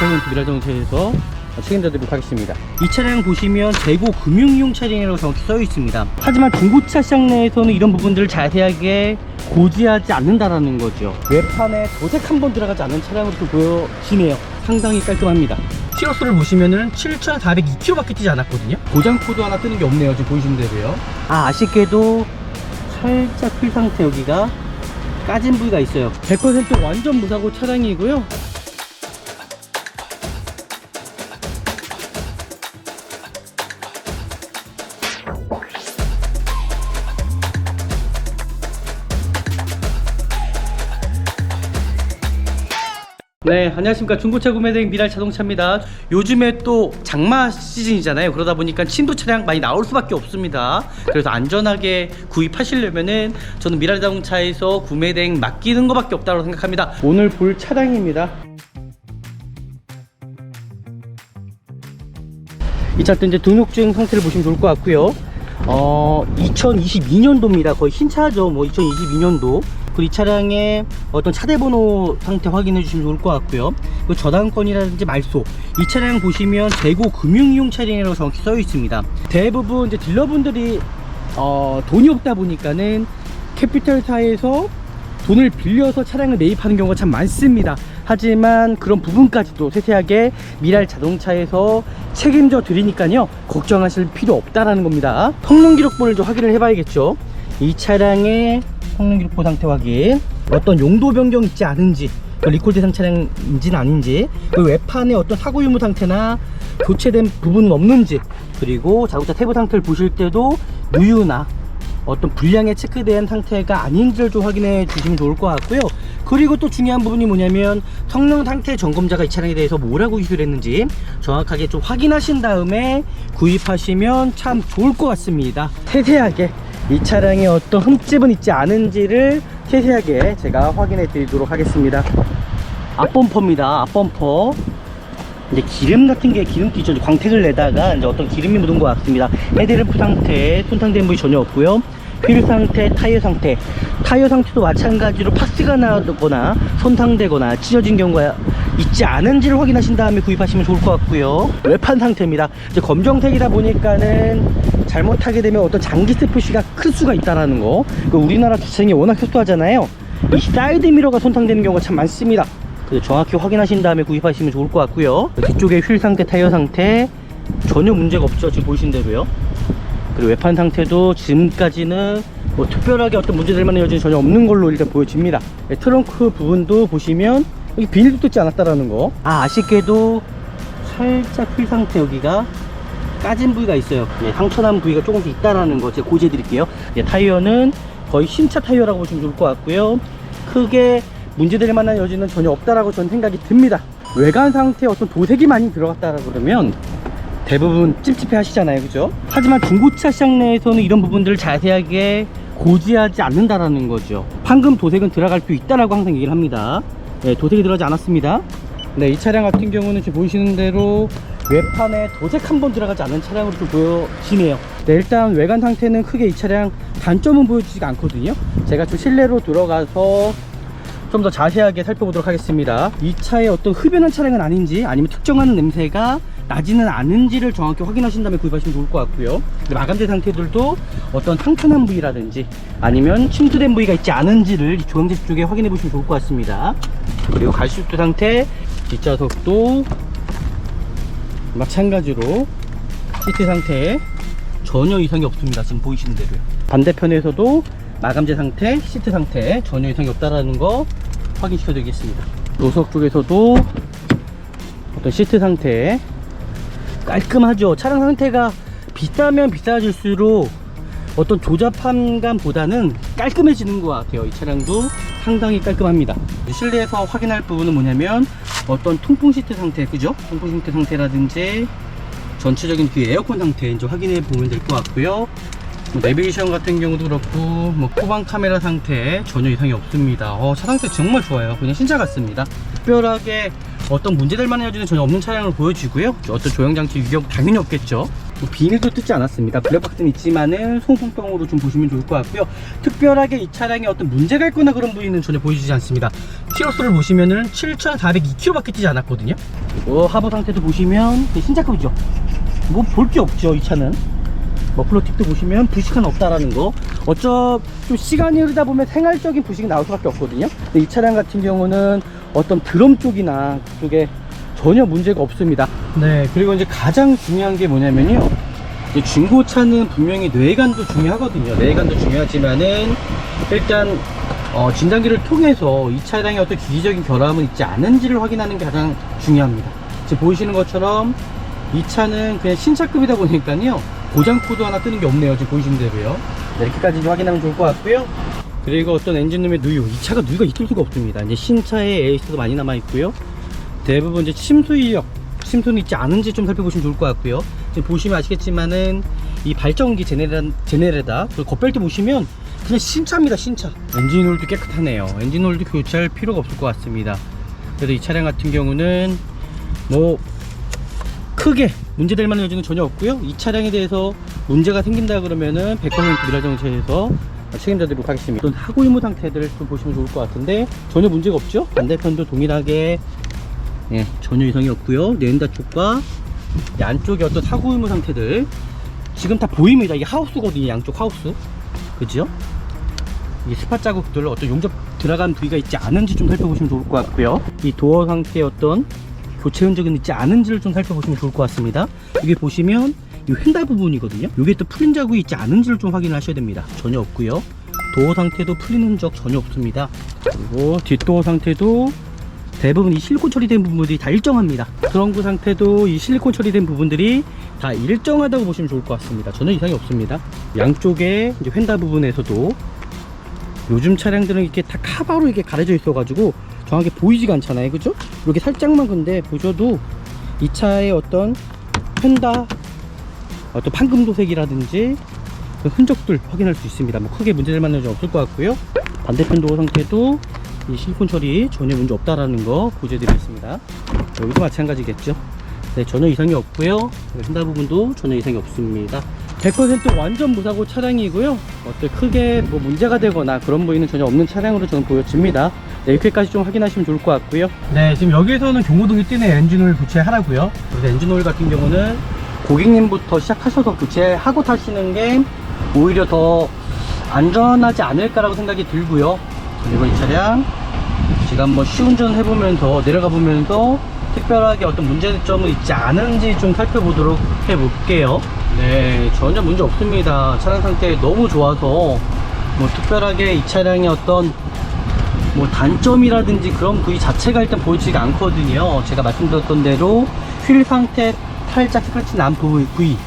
100% 미라자동차에서 책임져드리도록 하겠습니다. 이 차량 보시면 재고 금융이용 차량이라고 정확히 써 있습니다. 하지만 중고차 시장 내에서는 이런 부분들을 자세하게 고지하지 않는다라는 거죠. 외판에 도색 한 번 들어가지 않은 차량으로 좀 보여지네요. 상당히 깔끔합니다. 키로수를 보시면은 7,402km 밖에 뛰지 않았거든요. 고장 코드 하나 뜨는 게 없네요. 지금 보이시는 대로요. 아쉽게도 살짝 휠 상태, 여기가 까진 부위가 있어요. 100% 완전 무사고 차량이고요. 네, 안녕하십니까. 중고차 구매대행 미랄자동차입니다. 요즘에 또 장마 시즌이잖아요. 그러다 보니까 친도 차량 많이 나올 수밖에 없습니다. 그래서 안전하게 구입하시려면은 저는 미랄자동차에서 구매대행 맡기는 것밖에 없다고 생각합니다. 오늘 볼 차량입니다. 이 차도 이제 등록증 상태를 보시면 좋을 것 같고요. 2022년도입니다. 거의 신차죠. 뭐 2022년도. 그리고 이 차량의 어떤 차대번호 상태 확인해 주시면 좋을 것 같고요. 그 저당권이라든지 말소, 이 차량 보시면 재고 금융이용 차량이라고 정확히 써 있습니다. 대부분 이제 딜러분들이 돈이 없다 보니까는 캐피털사에서 돈을 빌려서 차량을 매입하는 경우가 참 많습니다. 하지만 그런 부분까지도 세세하게 미랄자동차에서 책임져 드리니까요, 걱정하실 필요 없다라는 겁니다. 성능 기록본을 좀 확인을 해봐야겠죠. 이 차량의 성능 기록부 상태 확인, 어떤 용도 변경 있지 않은지, 리콜 대상 차량인지는 아닌지, 그리고 외판에 어떤 사고 유무 상태나 교체된 부분은 없는지, 그리고 자동차 태브 상태를 보실 때도 누유나 어떤 불량에 체크된 상태가 아닌지를 좀 확인해 주시면 좋을 것 같고요. 그리고 또 중요한 부분이 뭐냐면 성능 상태 점검자가 이 차량에 대해서 뭐라고 이슈를 했는지 정확하게 좀 확인하신 다음에 구입하시면 참 좋을 것 같습니다. 세세하게 이 차량에 어떤 흠집은 있지 않은지를 세세하게 제가 확인해 드리도록 하겠습니다. 앞범퍼입니다. 앞범퍼. 이제 기름 같은 게 기름기 있죠. 광택을 내다가 이제 어떤 기름이 묻은 것 같습니다. 헤드램프 상태 손상된 부위 전혀 없고요. 휠 상태, 타이어 상태, 타이어 상태도 마찬가지로 파스가 나거나 손상되거나 찢어진 경우가 있지 않은지를 확인하신 다음에 구입하시면 좋을 것 같고요. 외판 상태입니다. 이제 검정색이다 보니까는 잘못하게 되면 어떤 장기세 표시가 클 수가 있다라는 거. 우리나라 주차장이 워낙 협소하잖아요. 이 사이드 미러가 손상되는 경우가 참 많습니다. 정확히 확인하신 다음에 구입하시면 좋을 것 같고요. 뒤쪽에 휠 상태, 타이어 상태 전혀 문제가 없죠. 지금 보이신 대로요. 그리고 외판 상태도 지금까지는 뭐 특별하게 어떤 문제될 만한 여지는 전혀 없는 걸로 일단 보여집니다. 트렁크 부분도 보시면 여기 비닐도 뜯지 않았다라는 거. 아쉽게도 살짝 휠 상태, 여기가 까진 부위가 있어요. 상처난 부위가 조금씩 있다라는 거 제가 고지해 드릴게요. 타이어는 거의 신차 타이어라고 보시면 좋을 것 같고요. 크게 문제될 만한 여지는 전혀 없다라고 저는 생각이 듭니다. 외관 상태에 어떤 도색이 많이 들어갔다라 그러면 대부분 찝찝해 하시잖아요, 그죠? 하지만 중고차 시장 내에서는 이런 부분들을 자세하게 고지하지 않는다라는 거죠. 황금 도색은 들어갈 수 있다라고 항상 얘기를 합니다. 네, 도색이 들어가지 않았습니다. 네, 이 차량 같은 경우는 지금 보이시는 대로 외판에 도색 한 번 들어가지 않은 차량으로 좀 보여지네요. 네, 일단 외관 상태는 크게 이 차량 단점은 보여지지가 않거든요. 제가 좀 실내로 들어가서 좀 더 자세하게 살펴보도록 하겠습니다. 이 차에 어떤 흡연한 차량은 아닌지, 아니면 특정한 냄새가 나지는 않은지를 정확히 확인하신 다음에 구입하시면 좋을 것 같고요. 마감재 상태들도 어떤 상처난 부위라든지 아니면 침투된 부위가 있지 않은지를 조향제 쪽에 확인해 보시면 좋을 것 같습니다. 그리고 가시트 상태, 뒷좌석도 마찬가지로 시트 상태에 전혀 이상이 없습니다. 지금 보이시는 대로요. 반대편에서도 마감재 상태, 시트 상태 전혀 이상이 없다라는 거 확인시켜 드리겠습니다. 노석 쪽에서도 어떤 시트 상태 깔끔하죠. 차량 상태가 비싸면 비싸질수록 어떤 조잡함감보다는 깔끔해지는 것 같아요. 이 차량도 상당히 깔끔합니다. 실내에서 확인할 부분은 뭐냐면 어떤 통풍 시트 상태, 그죠? 통풍 시트 상태라든지 전체적인 그 에어컨 상태 좀 확인해 보면 될 것 같고요. 내비게이션 같은 경우도 그렇고 후방 카메라 상태 전혀 이상이 없습니다. 차 상태 정말 좋아요. 그냥 신차 같습니다. 특별하게 어떤 문제될 만한 여지는 전혀 없는 차량을 보여지고요. 어떤 조형장치 위협 당연히 없겠죠. 비닐도 뜯지 않았습니다. 블랙박스는 있지만은 송풍병으로 좀 보시면 좋을 것 같고요. 특별하게 이 차량에 어떤 문제가 있거나 그런 부위는 전혀 보이지 않습니다. 키로수를 보시면은 7,402km밖에 뛰지 않았거든요. 그리고 하부 상태도 보시면 신차급이죠. 뭐 볼 게 없죠. 이 차는 머플러 팁도 보시면 부식은 없다라는 거. 좀 시간이 흐르다 보면 생활적인 부식이 나올 수밖에 없거든요. 근데 이 차량 같은 경우는 어떤 드럼 쪽이나 그쪽에 전혀 문제가 없습니다. 네, 그리고 이제 가장 중요한 게 뭐냐면요, 이제 중고차는 분명히 내관도 중요하거든요. 내관도 중요하지만은 일단 진단기를 통해서 이 차량의 어떤 기기적인 결함은 있지 않은지를 확인하는 게 가장 중요합니다. 지금 보이시는 것처럼 이 차는 그냥 신차급이다 보니까요, 고장 코드 하나 뜨는 게 없네요. 지금 보이시는 대로요. 네, 이렇게까지 확인하면 좋을 것 같고요. 그리고 어떤 엔진룸의 누유, 이 차가 누유가 있을 수가 없습니다. 이제 신차에 에이스도 많이 남아 있고요. 대부분 이제 침수 이력, 침수는 있지 않은지 좀 살펴보시면 좋을 것 같고요. 지금 보시면 아시겠지만은 이 발전기 제네레다, 그리고 겉벨트 보시면 그냥 신차입니다. 신차. 엔진오일도 깨끗하네요. 엔진오일도 교체할 필요가 없을 것 같습니다. 그래서 이 차량 같은 경우는 뭐 크게 문제될 만한 여지는 전혀 없고요. 이 차량에 대해서 문제가 생긴다 그러면은 100% 미라정차에서 책임져드리도록 하겠습니다. 또 하고 이무 상태들을 좀 보시면 좋을 것 같은데 전혀 문제가 없죠. 반대편도 동일하게 전혀 이상이 없고요. 렌다 쪽과 안쪽에 어떤 하고 이무 상태들 지금 다 보입니다. 이게 하우스거든요. 양쪽 하우스, 그죠? 이 스팟 자국들, 어떤 용접 들어간 부위가 있지 않은지 좀 살펴보시면 좋을 것 같고요. 이 도어 상태의 어떤 교체 흔적은 있지 않은지를 좀 살펴보시면 좋을 것 같습니다. 이게 보시면 이 휀다 부분이거든요. 이게 또 풀린 자국이 있지 않은지를 좀 확인을 하셔야 됩니다. 전혀 없고요. 도어 상태도 풀린 흔적 전혀 없습니다. 그리고 뒷도어 상태도 대부분 이 실리콘 처리된 부분들이 다 일정합니다. 트렁크 상태도 이 실리콘 처리된 부분들이 다 일정하다고 보시면 좋을 것 같습니다. 전혀 이상이 없습니다. 양쪽에 이제 휀다 부분에서도 요즘 차량들은 이렇게 다 카바로 이렇게 가려져 있어 가지고 정확하게 보이지가 않잖아요. 그죠? 이렇게 살짝만 근데 보셔도 이 차의 어떤 휀다 어떤 판금도색이라든지 그 흔적들 확인할 수 있습니다. 뭐 크게 문제될 만한 점은 없을 것 같고요. 반대편 도어 상태도 이 실리콘 처리 전혀 문제 없다라는 거 보여드리겠습니다. 여기도 마찬가지겠죠. 네, 전혀 이상이 없고요. 휀다 부분도 전혀 이상이 없습니다. 100% 완전 무사고 차량이고요. 어떤 크게 뭐 문제가 되거나 그런 부위는 전혀 없는 차량으로 저는 보여집니다. 네, 이렇게까지 좀 확인하시면 좋을 것 같고요. 네, 지금 여기에서는 경고등이 뜨는 엔진오일 교체하라고요. 그래서 엔진오일 같은 경우는 고객님부터 시작하셔서 교체하고 타시는 게 오히려 더 안전하지 않을까라고 생각이 들고요. 그리고 이 차량 지금 한번 시운전 해보면서 내려가 보면서 특별하게 어떤 문제점은 있지 않은지 좀 살펴보도록 해볼게요. 네, 전혀 문제 없습니다. 차량 상태 너무 좋아서 뭐 특별하게 이 차량의 어떤 뭐 단점이라든지 그런 부위 자체가 일단 보이지가 않거든요. 제가 말씀드렸던 대로 휠 상태 살짝 스크래치 난 부위,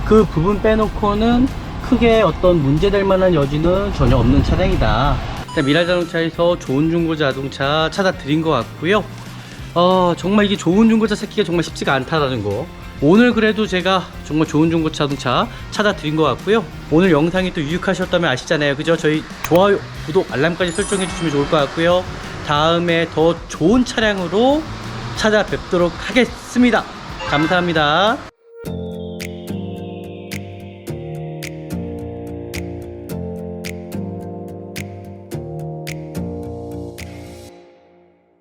그 부분 빼놓고는 크게 어떤 문제될 만한 여지는 전혀 없는 차량이다. 일단 미라자동차에서 좋은 중고차 자동차 찾아 드린 것 같고요. 정말 이게 좋은 중고차 찾기가 정말 쉽지가 않다라는 거, 오늘 그래도 제가 정말 좋은 중고차 자동차 찾아 드린 것 같고요. 오늘 영상이 또 유익하셨다면 아시잖아요. 그죠? 저희 좋아요, 구독, 알람까지 설정해 주시면 좋을 것 같고요. 다음에 더 좋은 차량으로 찾아뵙도록 하겠습니다. 감사합니다.